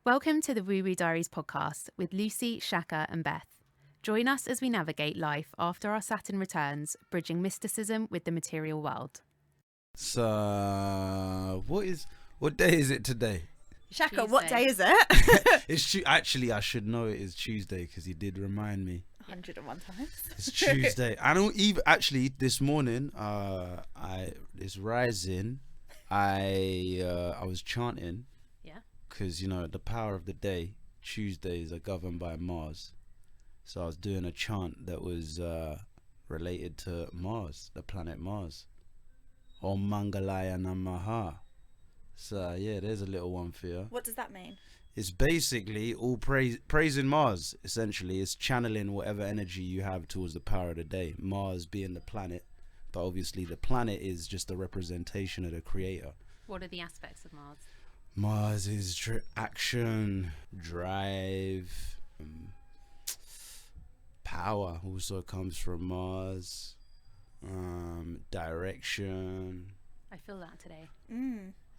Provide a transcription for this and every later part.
Welcome to the Woo Woo Diaries podcast with Lucy, Shaka and Beth. Join us as we navigate life after our Saturn returns, bridging mysticism with the material world. So, what day is it today? Shaka, Tuesday. what day is it? It's Actually, I should know it is Tuesday because he did remind me. 101 times. It's Tuesday. I don't even actually. This morning, it's rising. I was chanting. Yeah. Because the power of the day. Tuesdays are governed by Mars, so I was doing a chant that was related to Mars, the planet Mars. Om Mangalaya Namaha. So yeah, there's a little one for you. What does that mean? It's basically all praising Mars. Essentially, it's channeling whatever energy you have towards the power of the day. Mars being the planet, but obviously the planet is just a representation of the creator. What are the aspects of Mars? Mars is action, drive, power also comes from Mars, direction. I feel that today.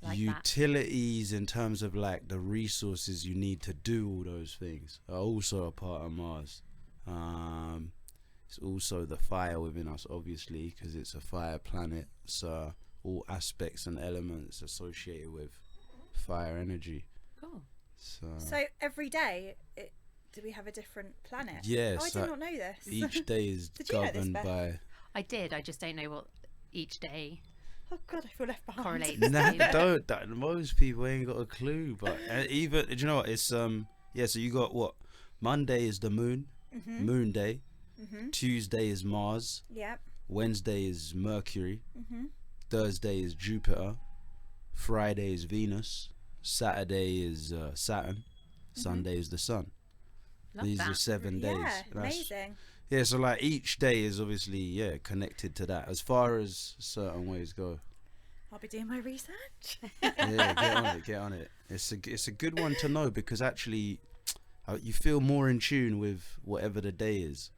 Like Utilities in terms of like the resources you need to do all those things are also a part of Mars. It's also the fire within us, obviously, because it's a fire planet, so all aspects and elements associated with fire energy. Cool. So every day, do we have a different planet? Yeah. Oh, I so did not know this. each day is Did you know this, governed Beth? by. I did. I just don't know what each day Oh God, I feel left behind. correlates Nah, to. most people ain't got a clue, but even do you know what it's yeah. So you got what? Monday is the moon, moon day. Tuesday is Mars. Yep. Wednesday is Mercury. Thursday is Jupiter. Friday is Venus. Saturday is Saturn. Sunday is the Sun. Love These that. are 7 days. Yeah, That's- amazing. Yeah, so like each day is obviously connected to that as far as certain ways go. I'll be doing my research. Yeah, get on it. It's a good one to know because actually you feel more in tune with whatever the day is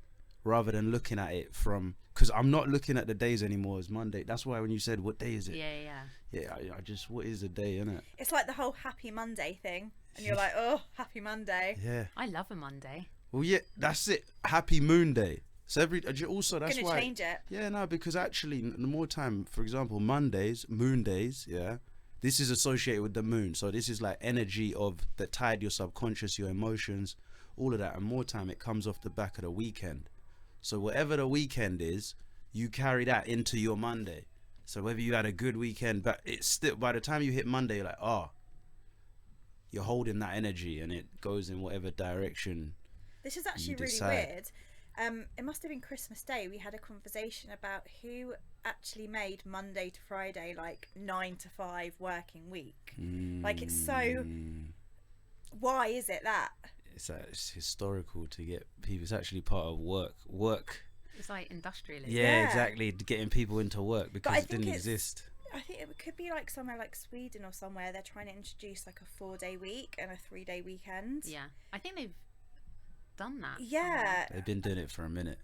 rather than looking at it from, because I'm not looking at the days anymore as Monday. That's why when you said what day is it, Yeah. I just, what is a day, innit? It's like the whole Happy Monday thing, and you're like, oh, Happy Monday. Yeah. I love a Monday. Well, yeah, that's it. Happy Moon Day. So also that's Gonna why. change it. Yeah, no, because actually the more time, for example, Mondays, moon days, yeah, this is associated with the moon. So this is like energy of that tied your subconscious, your emotions, all of that. And more time, it comes off the back of the weekend. So whatever the weekend is, you carry that into your Monday. So whether you had a good weekend, but it's still, by the time you hit Monday, you're like, you're holding that energy and it goes in whatever direction. This is actually really decide. weird. It must have been Christmas Day. We had a conversation about who actually made Monday to Friday like 9 to 5 working week. Like it's so. Why is it that? It's historical to get people. It's actually part of work. It's like industrialism. Yeah, exactly. Getting people into work because I it didn't think it's- exist. I think it could be like somewhere like Sweden or somewhere. They're trying to introduce like a 4-day week and a 3-day weekend. Yeah. I think they've done that. Yeah. They've been doing it for a minute.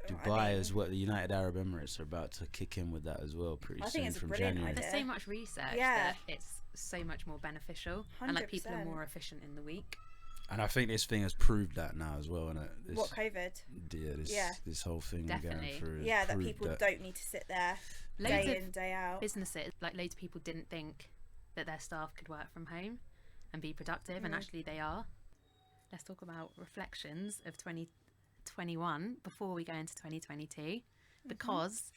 I Dubai mean- as well. The United Arab Emirates are about to kick in with that as well pretty I soon think it's a from brilliant January. idea. There's so much research Yeah. that it's so much more beneficial and like people are 100%. more efficient in the week. And I think this thing has proved that now as well. This, What, COVID? This whole thing we're Definitely. going through. has Yeah, that proved people don't need to sit there Loads day of in, day out. businesses, like loads of people didn't think that their staff could work from home and be productive, and actually they are. Let's talk about reflections of 2021 before we go into 2022, because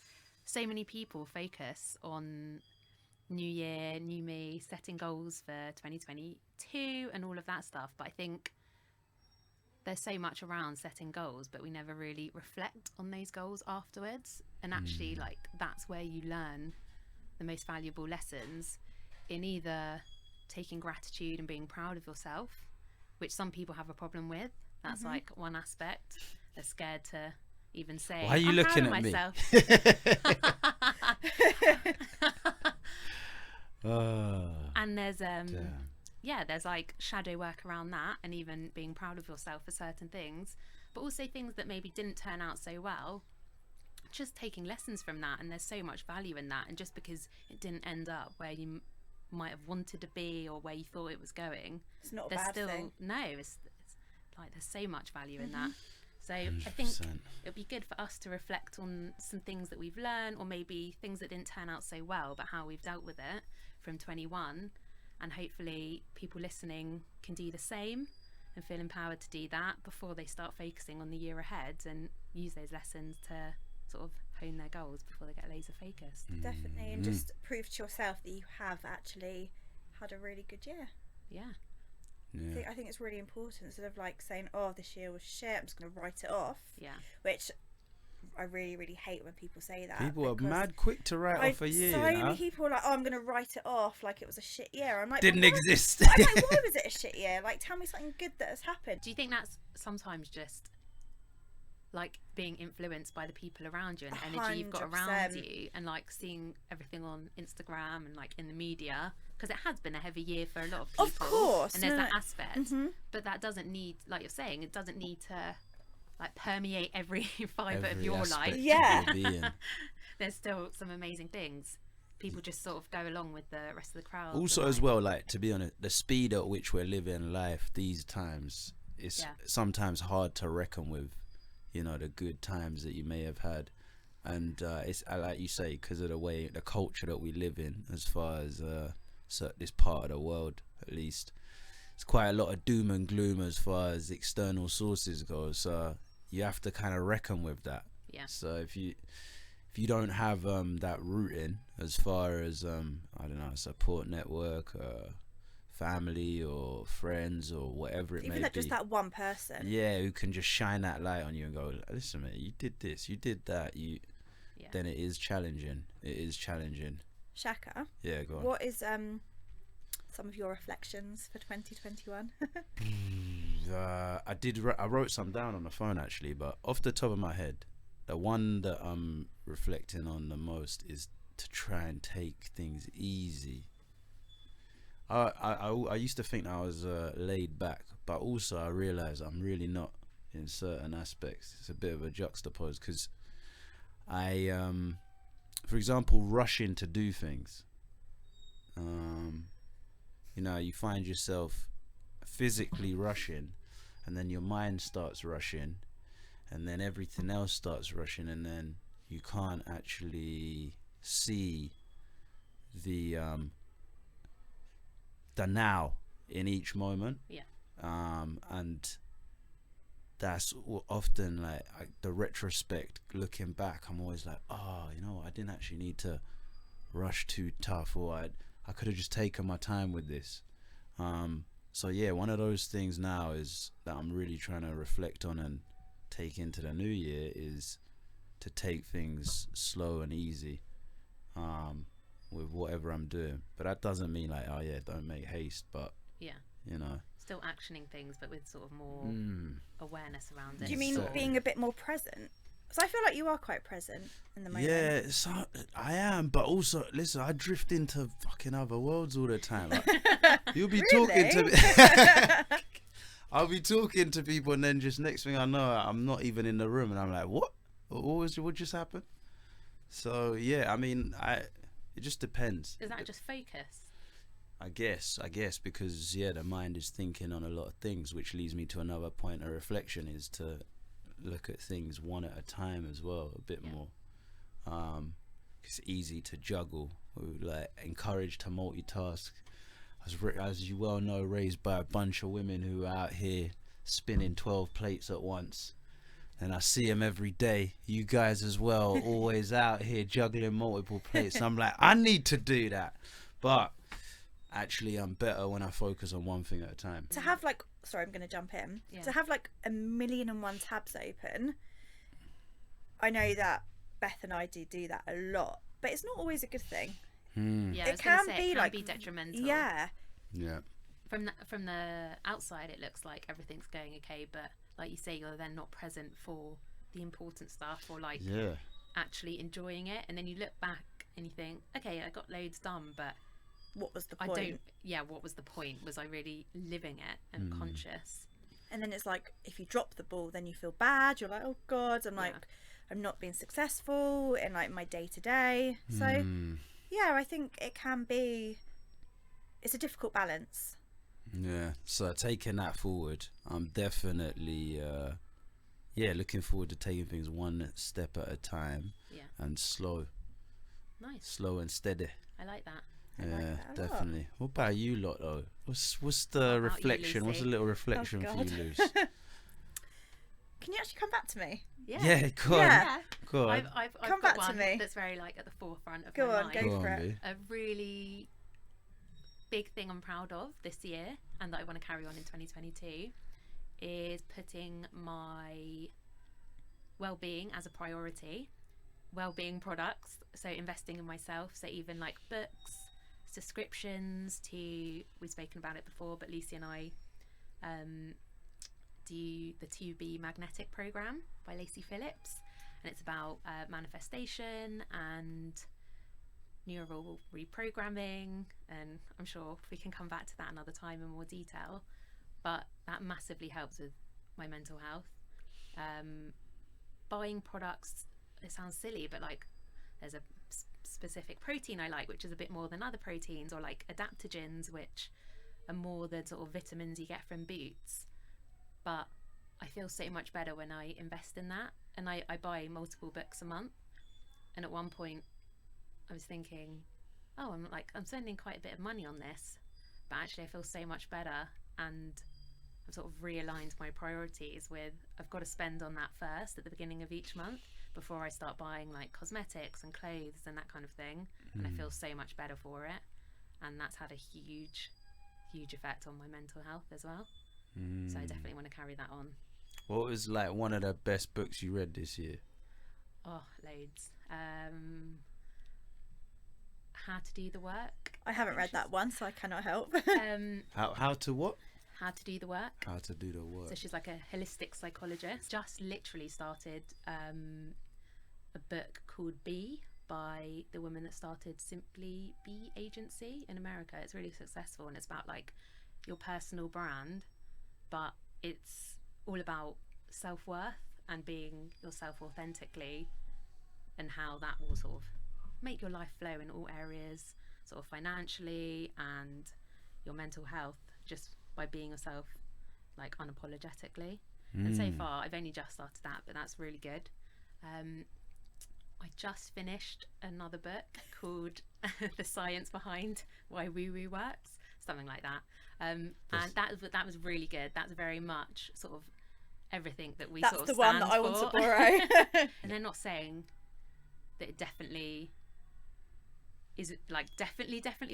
so many people focus on new year, new me, setting goals for 2022 and all of that stuff. But I think there's so much around setting goals, but we never really reflect on those goals afterwards. And actually, like, that's where you learn the most valuable lessons in either taking gratitude and being proud of yourself, which some people have a problem with. That's like one aspect. They're scared to even say, Why are you I'm looking proud of at me? myself. Ah, And there's damn. there's like shadow work around that, and even being proud of yourself for certain things, but also things that maybe didn't turn out so well, just taking lessons from that. And there's so much value in that. And just because it didn't end up where you might have wanted to be or where you thought it was going, It's not a there's bad still thing. no. It's like there's so much value in that. So I 100%. think it'd be good for us to reflect on some things that we've learned, or maybe things that didn't turn out so well, but how we've dealt with it from 21, and hopefully people listening can do the same and feel empowered to do that before they start focusing on the year ahead, and use those lessons to sort of hone their goals before they get laser focused. Definitely, and just prove to yourself that you have actually had a really good year. Yeah. Yeah. I think it's really important, instead of like saying, oh, this year was shit, I'm just going to write it off. Yeah. Which I really, really hate when people say that. People are because mad quick to write off a year. So you know? many people are like, oh, I'm going to write it off like it was a shit year. I'm like, Didn't "But why-" exist. I'm like, why was it a shit year? Like, tell me something good that has happened. Do you think that's sometimes just like being influenced by the people around you and the energy you've got around 100%. you, and like seeing everything on Instagram and like in the media, because it has been a heavy year for a lot of people, Of course, and there's no, that no. aspect, but that doesn't need, like you're saying, it doesn't need to like permeate every fibre of Every your aspect life. of Yeah. your being. There's still some amazing things. People just sort of go along with the rest of the crowd. Also, and, as like, well, like, to be honest, the speed at which we're living life these times is Yeah. sometimes hard to reckon with, you know, the good times that you may have had. And it's like you say, because of the culture that we live in, as far as this part of the world, at least, it's quite a lot of doom and gloom as far as external sources go. So you have to kind of reckon with that. Yeah. So if you don't have that rooting as far as I don't know, a support network, family or friends or whatever it Even may that be, just that one person. yeah, who can just shine that light on you and go, listen, mate, you did this, you did that, Yeah. then it is challenging. It is challenging. Shaka, Yeah, go on. what is some of your reflections for 2021? I wrote some down on the phone actually, but off the top of my head, the one that I'm reflecting on the most is to try and take things easy. I used to think I was laid back, but also I realised I'm really not in certain aspects. It's a bit of a juxtapose, because I, for example, rushing to do things. You know, you find yourself physically rushing, and then your mind starts rushing, and then everything else starts rushing, and then you can't actually see the now in each moment. Yeah. And that's often like the retrospect, looking back, I'm always like, oh, you know, I didn't actually need to rush too tough, or I could have just taken my time with this. So yeah, one of those things now is that I'm really trying to reflect on and take into the new year is to take things slow and easy with whatever I'm doing. But that doesn't mean like, oh yeah, don't make haste, but Yeah. you know, Still actioning things, but with sort of more awareness around it. Do you mean So- being a bit more present? Because I feel like you are quite present in the moment. yeah, so I am, but also listen, I drift into fucking other worlds all the time. Like, you'll be talking to me. I'll be talking to people, and then just next thing I know, I'm not even in the room, and I'm like, what just happened? So yeah, I mean, it just depends. Is that just focus? I guess because yeah, the mind is thinking on a lot of things, which leads me to another point of reflection, is to look at things one at a time as well, a bit more. It's easy to juggle. We're like encouraged to multitask. As you well know, raised by a bunch of women who are out here spinning 12 plates at once, and I see them every day. You guys as well, always out here juggling multiple plates. I'm like, I need to do that, but actually I'm better when I focus on one thing at a time. To have like, sorry, I'm going to jump in. Yeah. To have like 1,000,001 tabs open, I know that Beth and I do that a lot, but it's not always a good thing. Yeah, I It was gonna can say, be it can like be detrimental. Yeah. Yeah. From the outside, it looks like everything's going okay, but like you say, you're then not present for the important stuff, or like Yeah. actually enjoying it. And then you look back and you think, okay, I got loads done, but What was the I point? don't. Yeah, what was the point? Was I really living it and conscious? And then it's like, if you drop the ball, then you feel bad. You're like, oh God, I'm Yeah. like, I'm not being successful in like my day to day. So yeah, I think it can be it's a difficult balance. Yeah, so taking that forward, I'm definitely looking forward to taking things one step at a time. Yeah. And slow Nice. and steady. I like that. I like that a lot. Definitely. What about you lot though? What's What the about you, reflection? What's a Lucy? little reflection for God. you, Luce? Can you actually come back to me? Yeah, go on. Yeah. Go on. I've Come got back to one me. that's very like at the forefront of Go my on, mind. go Go for on, it. Lou. A really big thing I'm proud of this year and that I want to carry on in 2022 is putting my well-being as a priority. Well-being products, so investing in myself, so even like books, subscriptions to, we've spoken about it before, but Lucy and I do the 2B Magnetic program by Lacey Phillips, and it's about manifestation and neural reprogramming, and I'm sure we can come back to that another time in more detail, but that massively helps with my mental health. Buying products, it sounds silly, but like there's a specific protein I like which is a bit more than other proteins, or like adaptogens which are more the sort of vitamins you get from Boots, but I feel so much better when I invest in that. And I buy multiple books a month, and at one point I was thinking, oh, I'm spending quite a bit of money on this, but actually I feel so much better, and I've sort of realigned my priorities with, I've got to spend on that first at the beginning of each month before I start buying like cosmetics and clothes and that kind of thing. And I feel so much better for it, and that's had a huge effect on my mental health as well. So I definitely want to carry that on. What was like one of the best books you read this year? Oh, loads. How to Do the Work. I haven't read that one, so I cannot help. How to what? How to Do the Work. How to do the work. So she's like a holistic psychologist. Just literally started a book called Be by the woman that started Simply Be Agency in America. It's really successful, and it's about like your personal brand, but it's all about self-worth and being yourself authentically, and how that will sort of make your life flow in all areas, sort of financially and your mental health, just by being yourself like unapologetically. And so far I've only just started that, but that's really good. I just finished another book called The Science Behind Why Woo Woo Works, something like that. And that was really good. That's very much sort of everything that we That's sort the of one stand that I want to for. borrow. And they're not saying that it definitely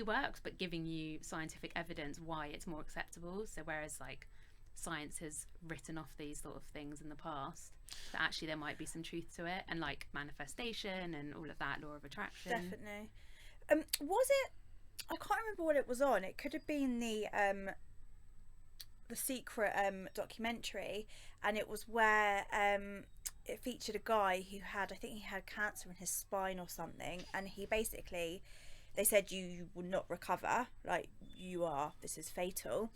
works, but giving you scientific evidence why it's more acceptable. So whereas like science has written off these sort of things in the past, that actually there might be some truth to it, and like manifestation and all of that, law of attraction. Definitely. Was it? I can't remember what it was on. It could have been the Secret documentary, and it was where it featured a guy who had, I think he had cancer in his spine or something, and he basically, they said you will not recover, like this is fatal.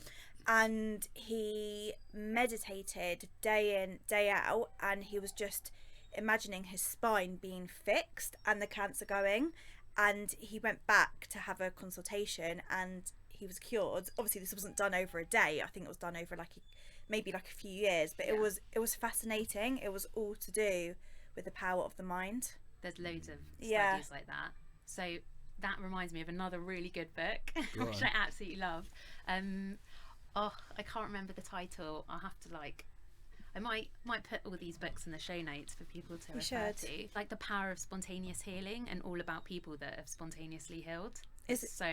And he meditated day in, day out, and he was just imagining his spine being fixed and the cancer going. And he went back to have a consultation, and he was cured. Obviously this wasn't done over a day. I think it was done over maybe a few years, but it was fascinating. It was all to do with the power of the mind. There's loads of studies like that. So that reminds me of another really good book, which I absolutely love. I can't remember the title. I'll have to I might put all these books in the show notes for people to refer to. Like The Power of Spontaneous Healing, and all about people that have spontaneously healed. It's so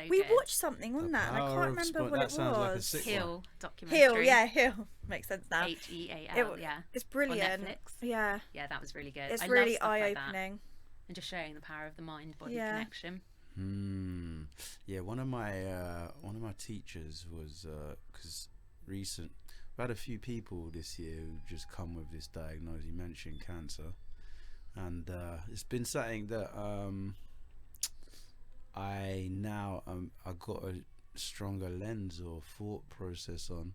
we good. watched something on that, and I can't remember what it was. Heal documentary. Heal makes sense now. HEAL, yeah. It's brilliant. On Netflix. Yeah, that was really good. It's I really love stuff eye like that. opening, and just showing the power of the mind-body connection. Yeah, one of my teachers was we've had a few people this year who just come with this diagnosis. He mentioned cancer, and it's been something that I got a stronger lens or thought process on,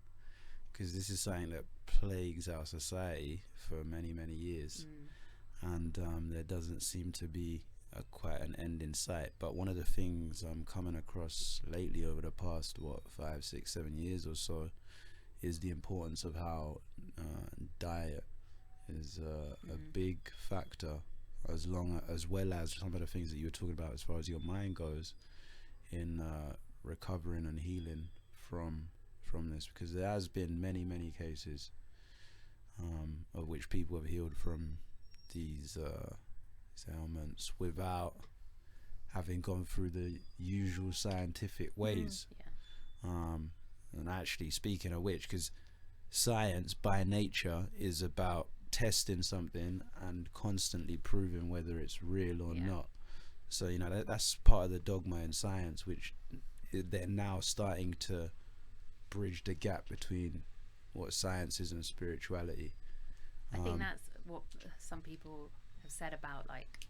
because this is something that plagues our society for many years, and there doesn't seem to be quite an end in in sight. But one of the things I'm coming across lately over the past 5, 6, 7 years or so is the importance of how diet is a big factor, as well as some of the things that you were talking about as far as your mind goes in recovering and healing from this, because there has been many cases of which people have healed from these ailments without having gone through the usual scientific ways. And actually, speaking of which, because science by nature is about testing something and constantly proving whether it's real or not. So that's part of the dogma in science, which they're now starting to bridge the gap between what science is and spirituality. I think that's what some people have said about, like,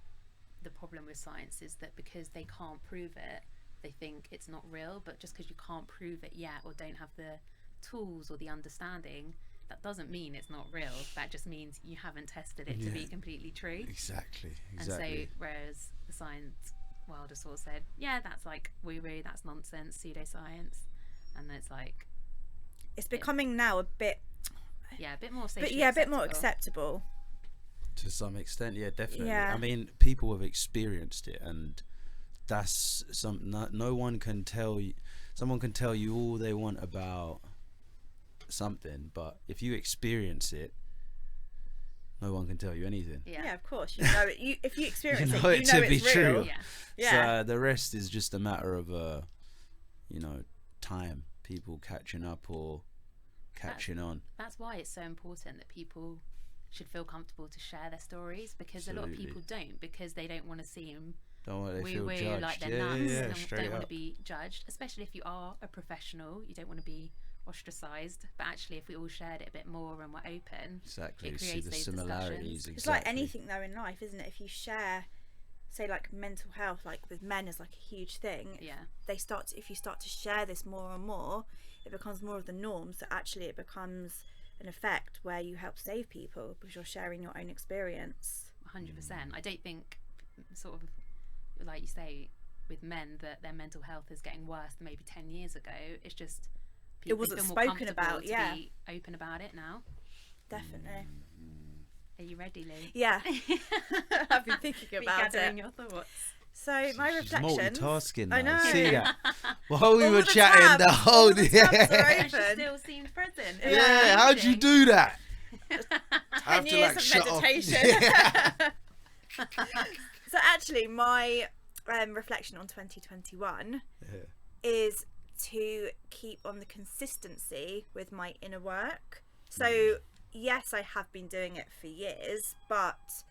the problem with science is that because they can't prove it, they think it's not real. But just because you can't prove it yet or don't have the tools or the understanding, that doesn't mean it's not real. That just means you haven't tested it to be completely true. Exactly. And so whereas the science world has sort of said, that's like woo-woo, that's nonsense, pseudoscience, and it's like it's becoming now a bit a bit more but a bit more acceptable to some extent. Definitely. I mean, people have experienced it, and that's no one can tell you. Someone can tell you all they want about something, but if you experience it, no one can tell you anything. Of course, you know it. If you experience you know it, to be it's true. real. So the rest is just a matter of time, people catching up or catching on. That's why it's so important that people should feel comfortable to share their stories, because a lot of people don't, because they don't want to seem woo-woo, like they're nuts, don't want to be judged, especially if you are a professional. You don't want to be ostracized, but actually if we all shared it a bit more and we're open, it creates see the those similarities. discussions. It's like anything though in life, isn't it? If you share, say, like mental health, like with men is like a huge thing. If you start to share this more and more, it becomes more of the norm. So actually it becomes an effect where you help save people because you're sharing your own experience. 100%. I don't think, sort of like you say, with men, that their mental health is getting worse than maybe 10 years ago. It's just it wasn't spoken about. To be open about it now. Definitely. Are you ready, Lou? Yeah. I've been thinking about gathering your thoughts. So my reflections. Multitasking. I know. See that? While we All were the chatting, tabs, the whole all the tabs are And she open. still seemed present. Yeah, how'd you do that? 10 years of meditation. So actually, my reflection on 2021 is to keep on the consistency with my inner work. So yes, I have been doing it for years, but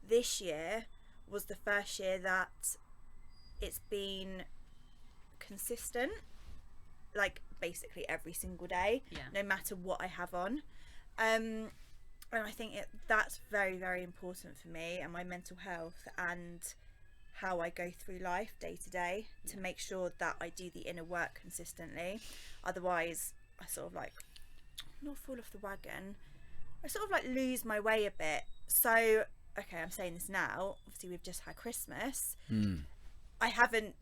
this year was the first year that it's been consistent, like basically every single day, no matter what I have on. And I think that's very, very important for me and my mental health and how I go through life day to day, to make sure that I do the inner work consistently. Otherwise I sort of like not fall off the wagon, I sort of like lose my way a bit. So okay, I'm saying this now, obviously we've just had Christmas. I haven't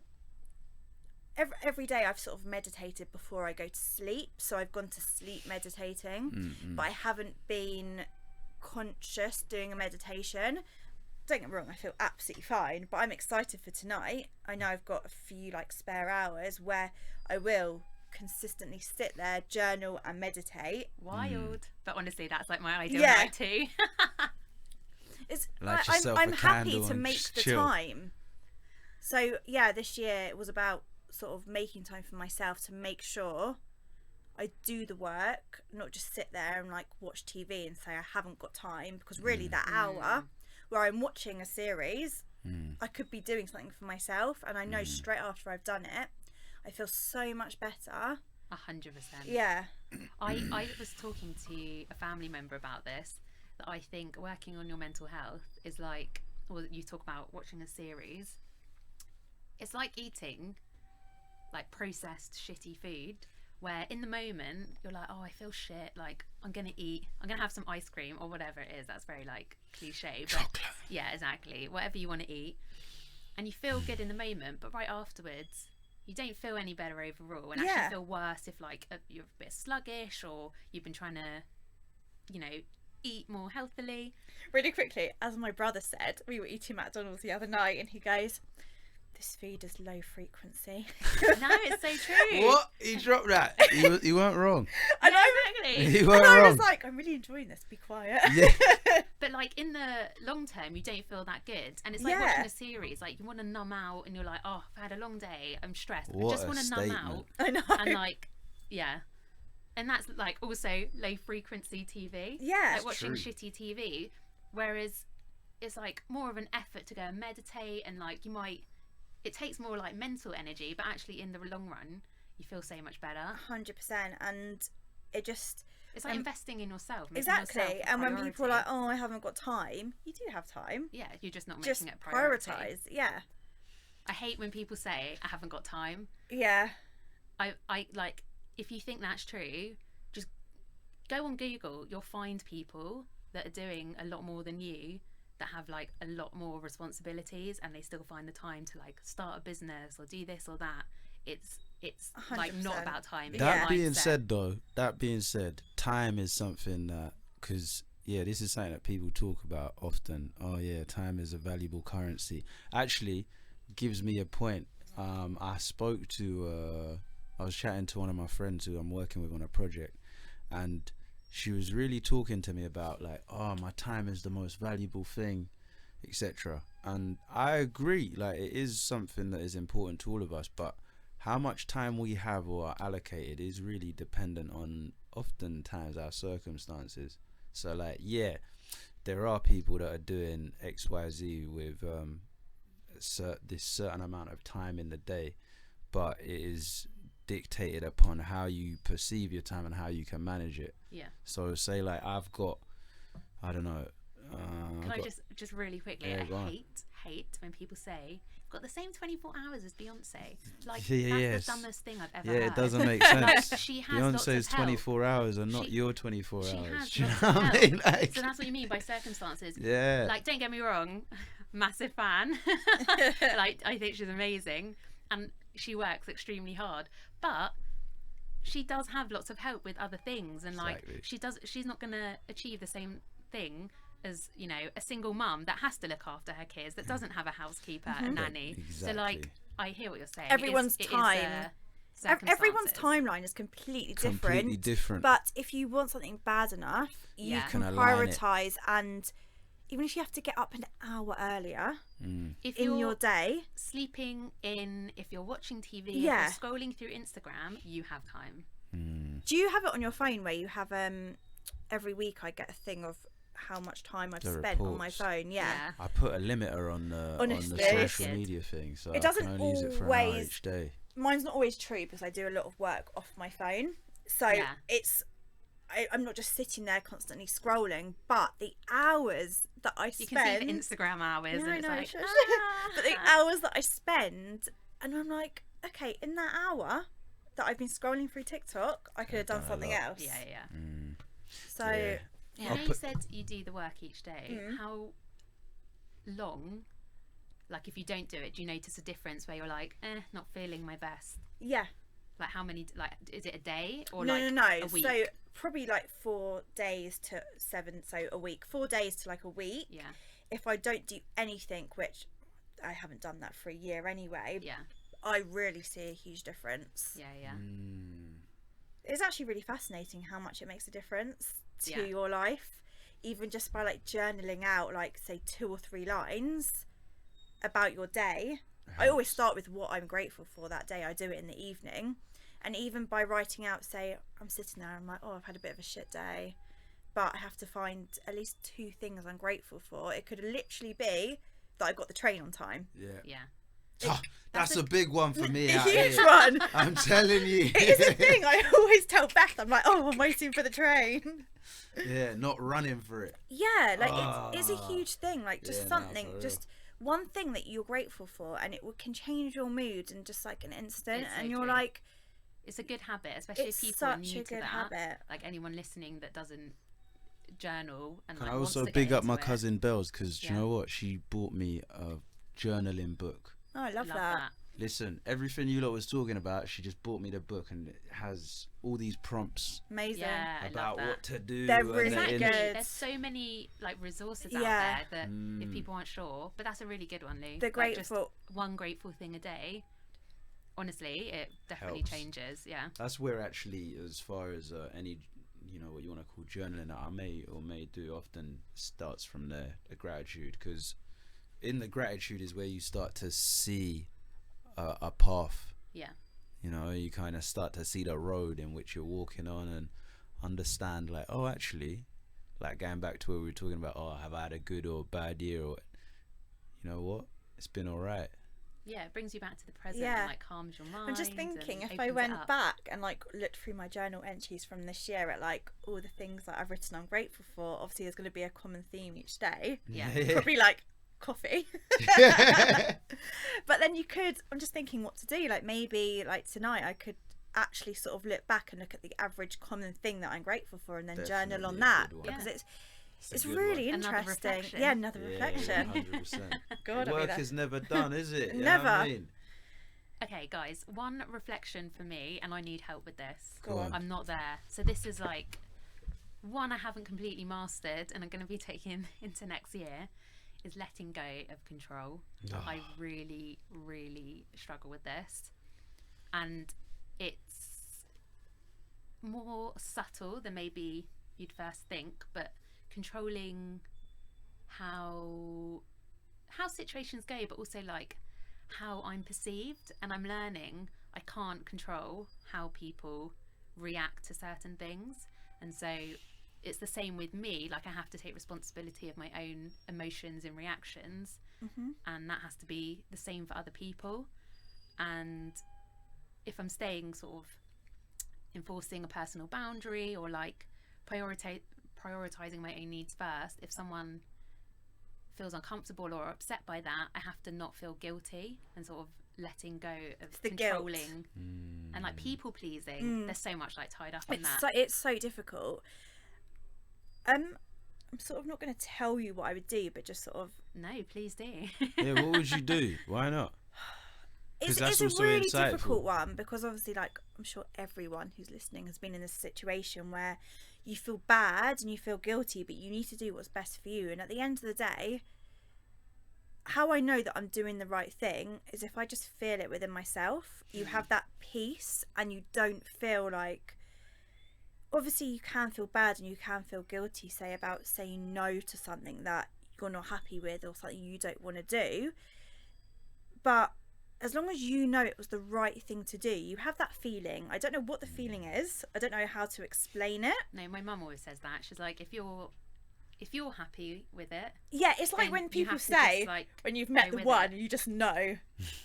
every day I've sort of meditated before I go to sleep, so I've gone to sleep meditating, but I haven't been conscious doing a meditation. Don't get me wrong, I feel absolutely fine, but I'm excited for tonight. I know I've got a few like spare hours where I will consistently sit there, journal and meditate. Wild. But honestly, that's like my ideal night too. It's Light I'm yourself a happy candle to and make just the chill. time. So yeah, this year it was about sort of making time for myself to make sure I do the work, not just sit there and like watch TV and say I haven't got time, because really that hour where I'm watching a series, I could be doing something for myself, and I know straight after I've done it I feel so much better. 100%. Yeah. I was talking to a family member about this, that I think working on your mental health is like, well, you talk about watching a series, it's like eating like processed shitty food, where in the moment you're like, oh, I feel shit, like I'm gonna have some ice cream or whatever it is. That's very like cliche, but Chocolate. yeah, exactly, whatever you want to eat. and you feel good in the moment, but right afterwards you don't feel any better overall, and Yeah. actually feel worse if like you're a bit sluggish, or you've been trying to, you know, eat more healthily. Really quickly, as my brother said, we were eating McDonald's the other night, and he goes, "This food is low frequency." No, it's so true. What? He dropped that. He weren't wrong. And Yeah, I, exactly. He and weren't I wrong. was like, "I'm really enjoying this. Be quiet." Yeah. But like in the long term, you don't feel that good, and it's like Yeah. watching a series. Like you want to numb out, and you're like, "Oh, I've had a long day. I'm stressed. I What just a want to numb out." statement. I know. And like, yeah, and that's like also low frequency TV. Yeah. Like watching True. shitty TV, whereas it's like more of an effort to go and meditate, and like you might, it takes more like mental energy, but actually in the long run, you feel so much better. 100%, and it just It's like investing in yourself. Making exactly. yourself a And when people are like, priority. "Oh, I haven't got time," you do have time. Yeah, you're just not Just making it a priority. prioritize. Yeah. I hate when people say I haven't got time. Yeah. I like, if you think that's true, just go on Google. You'll find people that are doing a lot more than you, that have like a lot more responsibilities, and they still find the time to like start a business or do this or that. It's like not 100%. about time. It's That your being mindset. said, though, time is something that, because this is something that people talk about often. Oh yeah, time is a valuable currency. Actually, gives me a point. I spoke to I was chatting to one of my friends who I'm working with on a project, and she was really talking to me about like, oh, my time is the most valuable thing, etc. And I agree, like it is something that is important to all of us, but how much time we have or are allocated is really dependent on oftentimes our circumstances. So like, yeah, there are people that are doing XYZ with this certain amount of time in the day, but it is dictated upon how you perceive your time and how you can manage it. Yeah. So say like I've got, I don't know, Can I just really quickly? Yeah, I go on. hate when people say I've got the same 24 hours as Beyonce. Like Yeah, that's yes. the dumbest thing I've ever yeah, heard. it doesn't make Like, sense. she has lots Beyonce's of help. 24 hours are not She- your 24 She hours. has Do you lots know of what I help. mean? Like, So that's what you mean by circumstances. yeah. Like, don't get me wrong, massive fan. Like, I think she's amazing, and she works extremely hard. But she does have lots of help with other things, and like Exactly. she's not gonna achieve the same thing as, you know, a single mum that has to look after her kids, that doesn't have a housekeeper, a nanny. So like, Exactly. I hear what you're saying. Everyone's it is, time- Everyone's circumstances. timeline is completely different. Completely different. But if you want something bad enough, you Yeah. can Can align it. prioritize, and even if you have to get up an hour earlier If in you're your day, sleeping in, if you're watching TV, Yeah. if you're scrolling through Instagram, you have time. do you have it on your phone where you have every week I get a thing of how much time I've The spent on my reports. phone? Yeah. I put a limiter on the Honestly. social Good. media thing, so It doesn't I can only use it for an hour always- each day. Mine's not always true because I do a lot of work off my phone, so Yeah. I'm not just sitting there constantly scrolling, but the hours that I You spend, can see the Instagram hours, No, and it's no, like, shush. ah. but the hours that I spend, and I'm like, okay, in that hour that I've been scrolling through TikTok, I could have done done a something lot. else. Yeah. So Yeah. You I'll know, you put- said you do the work each day. How long, like if you don't do it, do you notice a difference where you're like, not feeling my best? yeah, Like how many, like, is it a day or no, like no, a week? So probably like 4 days to 7, so a week. 4 days to like a week. Yeah, If I don't do anything, which I haven't done that for a year anyway, yeah, I really see a huge difference. yeah. It's actually really fascinating how much it makes a difference to Yeah. your life, even just by like journaling out like say 2 or 3 lines about your day. I always start with what I'm grateful for that day. I do it in the evening, and even by writing out, say I'm sitting there, I'm like, oh, I've had a bit of a shit day, but I have to find at least 2 things I'm grateful for. It could literally be that I got the train on time. Yeah. That's a big one for me out Huge here. one. I'm telling you. It is a thing. I always tell Beth, I'm like, oh, I'm waiting for the train. Yeah, not running for it. Yeah, like it's a huge thing. Like just Yeah, no, something, for real. just one thing that you're grateful for, and can change your mood in just like an instant. It's so And you're true. like, It's a good habit, especially it's if people are such new a to good that. habit. Like anyone listening that doesn't journal and Can like I wants also to big get up my into it. cousin Bells, because do you Yeah. know what? She bought me a journaling book. Oh, I love Love that. that. Listen, everything you lot was talking about, she just bought me the book, and it has all these prompts Amazing. Yeah, I about love that. what to do. They're and really Exactly. good. There's so many like resources Yeah. out there that Mm. if people aren't sure, but that's a really good one, Lou. The Like, just grateful. one grateful thing a day. Honestly, it definitely Helps. changes. Yeah. That's where actually, as far as any, what you want to call journaling that I may do often starts from the gratitude, because in the gratitude is where you start to see a path. Yeah. You kind of start to see the road in which you're walking on, and understand like, oh, actually, like going back to where we were talking about, oh, have I had a good or bad year, or you know what, it's been all right. Yeah, it brings you back to the present Yeah. and like calms your mind. I'm just thinking, and if I opens it went up. back and like looked through my journal entries from this year at like all the things that I've written I'm grateful for, obviously there's going to be a common theme each day. Yeah. Probably like coffee. But then I'm just thinking what to do. Like maybe like tonight I could actually sort of look back and look at the average common thing that I'm grateful for, and then journal Definitely on a that, good one. because Yeah. it's a good really one. Another interesting. reflection. Yeah, another Yeah, reflection. 100%. God, I'll be Work there. is never done, is it? You know what I Never. mean? Okay, guys, one reflection for me, and I need help with this. Go on. I'm not there. So this is like one I haven't completely mastered, and I'm going to be taking into next year, is letting go of control. I really, really struggle with this. And it's more subtle than maybe you'd first think, but controlling how situations go, but also like how I'm perceived. And I'm learning I can't control how people react to certain things, and so it's the same with me. Like I have to take responsibility of my own emotions and reactions, and that has to be the same for other people. And if I'm staying sort of enforcing a personal boundary, or like prioritizing my own needs first, if someone feels uncomfortable or upset by that, I have to not feel guilty, and sort of letting go of the guilt. controlling and like people pleasing. There's so much like tied up in that. It's so difficult. I'm sort of not going to tell you what I would do, but just sort of No, please do. Yeah, what would you do? Why not? 'Cause it's that's a also really insightful. difficult one, because obviously, like, I'm sure everyone who's listening has been in this situation where you feel bad and you feel guilty, but you need to do what's best for you. And at the end of the day, how I know that I'm doing the right thing is if I just feel it within myself. You have that peace, and you don't feel like, obviously you can feel bad and you can feel guilty, say, about saying no to something that you're not happy with, or something you don't want to do, but as long as you know it was the right thing to do, you have that feeling. I don't know what the feeling is. I don't know how to explain it. No, my mum always says that. She's like, if you're happy with it, Yeah, it's like then when you people have to say, just, like, when you've met go the with one, it. you just know.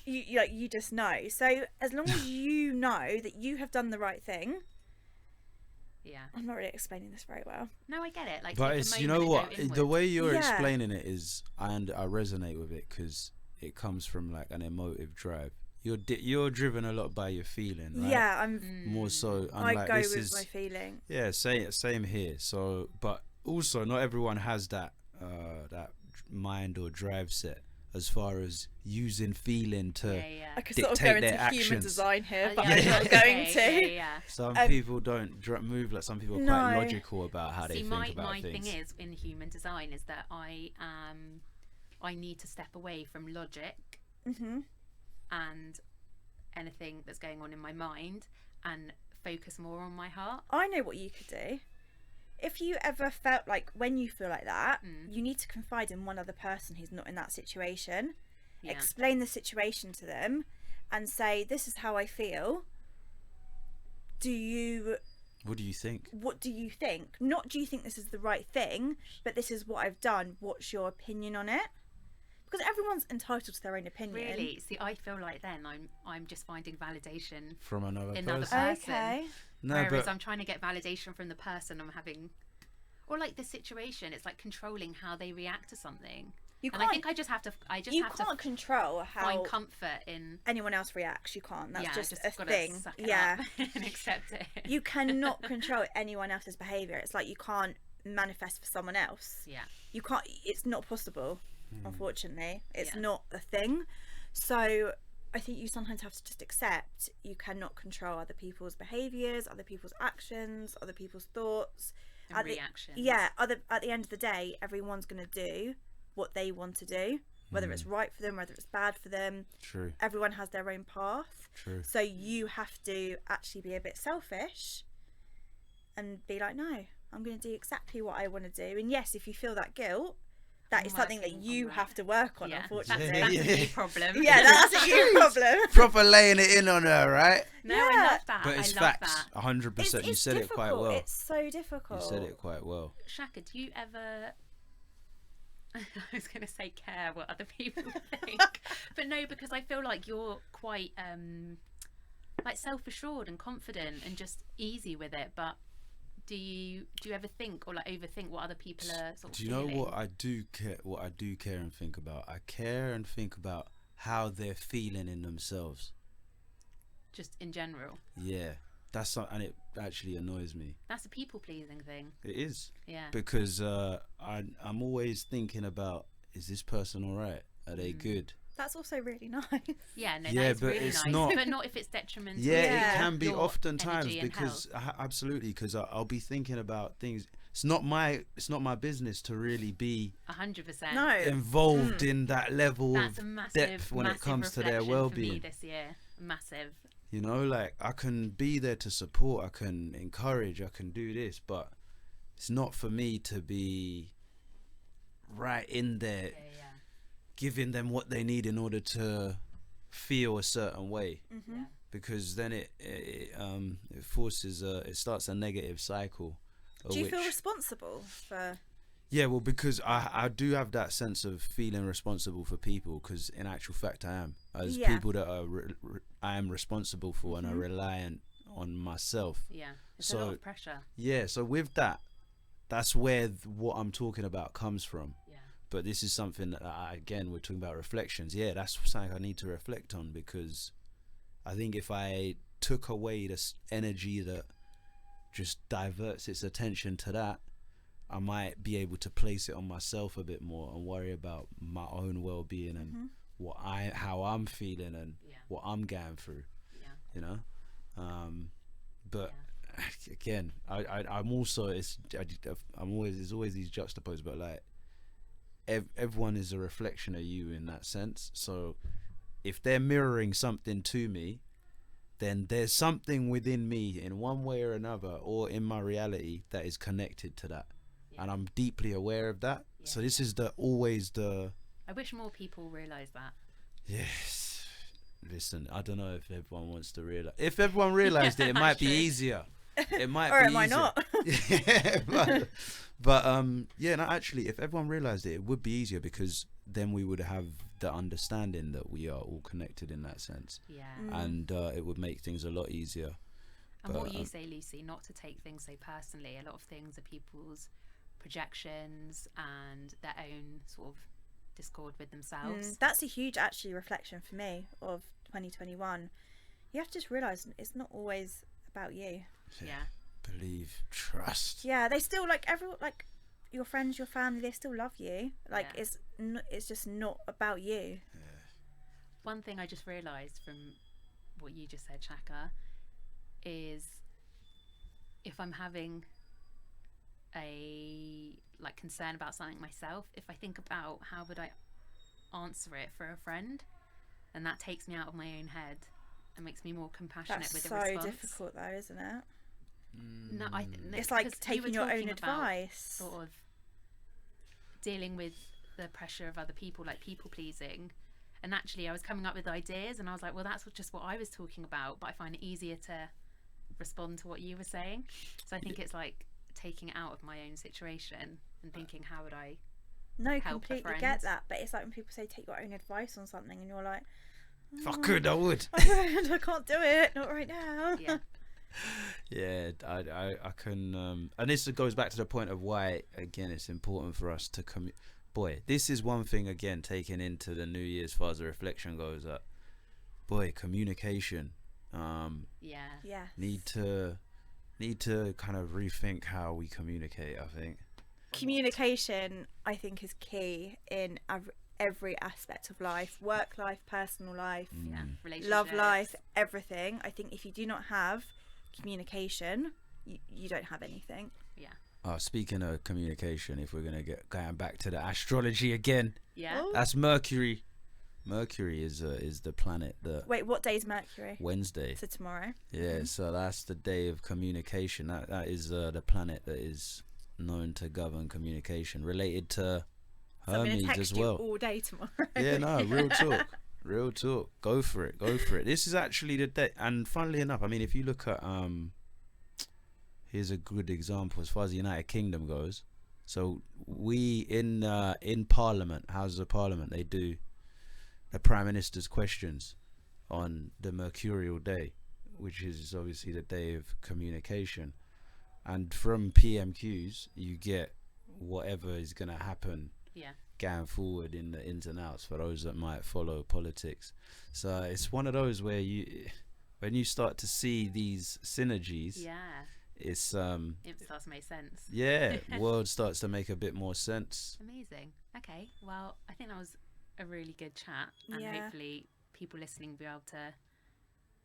you just know. So as long as you know that you have done the right thing, yeah. I'm not really explaining this very well. No, I get it. Like, But take a it's, you moment know and what, go the inward. way you're Yeah. explaining it is, I resonate with it, because it comes from like an emotive drive. You're driven a lot by your feeling, right? Yeah, I'm. More so, and I like go this with is my feeling. yeah, same here. So, but also not everyone has that mind or drive set as far as using feeling to. Yeah. I could sort of go dictate into their human actions. design here, but Yeah, I'm not going to. Yeah. Some Um, people don't move like, some people are quite No. logical about how they See, think about my things. thing is in human design is that I need to step away from logic and anything that's going on in my mind, and focus more on my heart. I know what you could do. If you ever felt like, when you feel like that, you need to confide in one other person who's not in that situation. Yeah. Explain the situation to them and say, this is how I feel. What do you think? What do you think? Not, do you think this is the right thing, but this is what I've done. What's your opinion on it? Because everyone's entitled to their own opinion. Really? See, I feel like then I'm just finding validation From another another person? person. Okay. No, Whereas but I'm trying to get validation from the person I'm having, or like the situation. It's like controlling how they react to something. You And can't. I think I just have to. You can't control how find comfort in. anyone else reacts. You can't. That's Yeah, just a gotta thing. suck it Yeah. up and accept it. You cannot control anyone else's behaviour. It's like you can't manifest for someone else. Yeah. You can't. It's not possible. Unfortunately, it's Yeah. not a thing. So I think you sometimes have to just accept you cannot control other people's behaviors, other people's actions, other people's thoughts, And reactions. at the end of the day, everyone's going to do what they want to do, whether it's right for them, whether it's bad for them. True. Everyone has their own path. True. So you have to actually be a bit selfish and be like, no, I'm going to do exactly what I want to do. And yes, if you feel that guilt, that is something that Working you on have that. to work on, Yeah, unfortunately. that's Yeah. a you problem. Yeah, that's a you problem. Proper laying it in on her, right? No, Yeah. I love that. But it's I love facts. that. 100%. You It's said it quite difficult. well. It's so difficult. You said it quite well. Shaka, do you ever... I was going to say care what other people think. But no, because I feel like you're quite like self-assured and confident and just easy with it. But do you ever think or like overthink what other people are sort of Do you know feeling? what I do care? What I do care and think about? I care and think about how they're feeling in themselves. Just in general. Yeah, that's and it actually annoys me. That's a people-pleasing thing. It is Yeah. because I'm always thinking about, is this person all right? Are they good? That's also really nice. Yeah, no, Yeah, that's but really it's nice. not- But not if it's detrimental. Yeah, Yeah. it can be your oftentimes energy and because health. absolutely because I'll be thinking about things. It's not my business to really be 100%. No. involved in that level That's of a massive, depth when it massive comes to their reflection for me well-being. this year. Massive. You know, like I can be there to support, I can encourage, I can do this, but it's not for me to be right in there Yeah. giving them what they need in order to feel a certain way, Mm-hmm. because then it forces it starts a negative cycle. of Do you feel which- responsible for? Yeah, well, because I do have that sense of feeling responsible for people, because in actual fact I am. As Yeah. people that I am responsible for and are reliant on myself. Yeah. It's a lot So of pressure. yeah, so with that, that's where what I'm talking about comes from. Yeah. But this is something that again, we're talking about reflections. Yeah, that's something I need to reflect on, because I think if I took away this energy that just diverts its attention to that, I might be able to place it on myself a bit more and worry about my own well-being and how I'm feeling and Yeah. what I'm going through. Yeah. You know, but again, I'm also there's always these juxtaposed, but like everyone is a reflection of you in that sense. So if they're mirroring something to me, then there's something within me in one way or another, or in my reality, that is connected to that, and I'm deeply aware of that. So this is always the. I wish more people realise that. Yes. Listen, I don't know if everyone wants to realize. If everyone realized it might be True. easier. It might Or be am I easier. not? Yeah, but yeah, no, actually, if everyone realized it, it would be easier, because then we would have the understanding that we are all connected in that sense, Yeah. and it would make things a lot easier. And what But, you say, Lucy, not to take things so personally. A lot of things are people's projections and their own sort of discord with themselves. That's a huge actually reflection for me of 2021. You have to just realise it's not always about you. Yeah. Believe, trust. Yeah, they still everyone, your friends, your family, they still love you. Yeah. It's just not about you. One thing I just realised from what you just said, Shaka, is if I'm having a concern about something myself, if I think about how would I answer it for a friend, and that takes me out of my own head and makes me more compassionate That's with the so response. difficult though, isn't it? No, It's like because you were taking your own talking about advice. sort of dealing with the pressure of other people, like people pleasing. And actually I was coming up with ideas and I was like, well, that's just what I was talking about, but I find it easier to respond to what you were saying. So I think it's like taking it out of my own situation and thinking, how would I No, help a completely friend? get that. But it's like when people say take your own advice on something, and you're like, If I could, I would. I can't do it, not right now. Yeah. Yeah, I can, and this goes back to the point of why, again, it's important for us to Boy, this is one thing, again, taken into the new year as far as the reflection goes, that, boy, communication, Yeah. Yeah. need to kind of rethink how we communicate, I think. Communication, I think, is key in every aspect of life, work life, personal life, Yeah, relationships, love life, everything. I think if you do not have communication, you don't have anything. Yeah. Speaking of communication, if we're going to get going back to the astrology again, Yeah. Oh. that's Mercury. Mercury is the planet that Wait, what day is Mercury? Wednesday. So tomorrow. Yeah, so that's the day of communication. That is the planet that is known to govern communication, related to So I'm going Hermes to text as you well. all day tomorrow. Yeah, no, real talk. Real talk. Go for it. Go for it. This is actually the day. And funnily enough, I mean, if you look at here's a good example as far as the United Kingdom goes. So we in Parliament, Houses of Parliament, they do the Prime Minister's questions on the Mercurial Day, which is obviously the day of communication. And from PMQs, you get whatever is going to happen Yeah. going forward in the ins and outs for those that might follow politics. So it's one of those where when you start to see these synergies, Yeah. it's It starts to make sense. yeah, world starts to make a bit more sense. Amazing. Okay. Well, I think that was a really good chat, and Yeah. hopefully people listening will be able to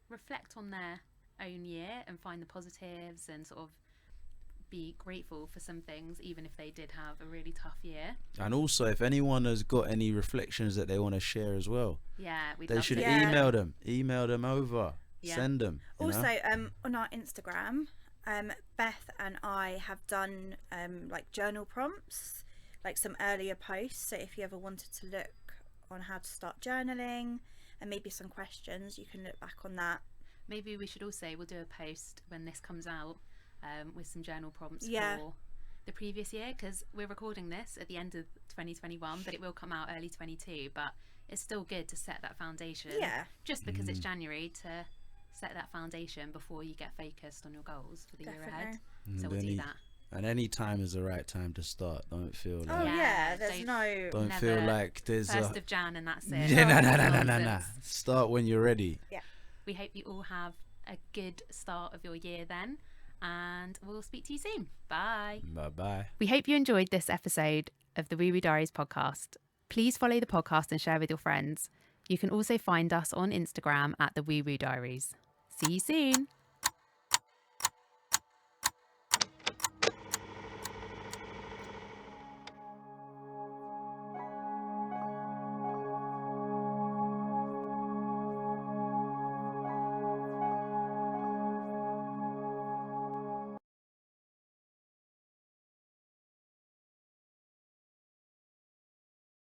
reflect on their own year and find the positives and sort of be grateful for some things, even if they did have a really tough year. And also, if anyone has got any reflections that they want to share as well, Yeah, we'd they love should to. Yeah. email them over, Yeah. send them. you know? Also, on our Instagram, Beth and I have done like journal prompts, like some earlier posts. So if you ever wanted to look on how to start journaling and maybe some questions, you can look back on that. Maybe we should also, we'll do a post when this comes out with some journal prompts Yeah. for the previous year, because we're recording this at the end of 2021, but it will come out early 22. But it's still good to set that foundation. Yeah. Just because it's January, to set that foundation before you get focused on your goals for the year ahead. Definitely. So And we'll do any- that. And any time is the right time to start. Don't feel like Oh Yeah, yeah, there's don't- no. don't never feel like there's 1st of Jan and that's it. yeah, no. Nonsense. Start when you're ready. We hope you all have a good start of your year then, and we'll speak to you soon. Bye. Bye bye. We hope you enjoyed this episode of the Wee Wee Diaries podcast. Please follow the podcast and share with your friends. You can also find us on Instagram at the Wee Wee Diaries. See you soon.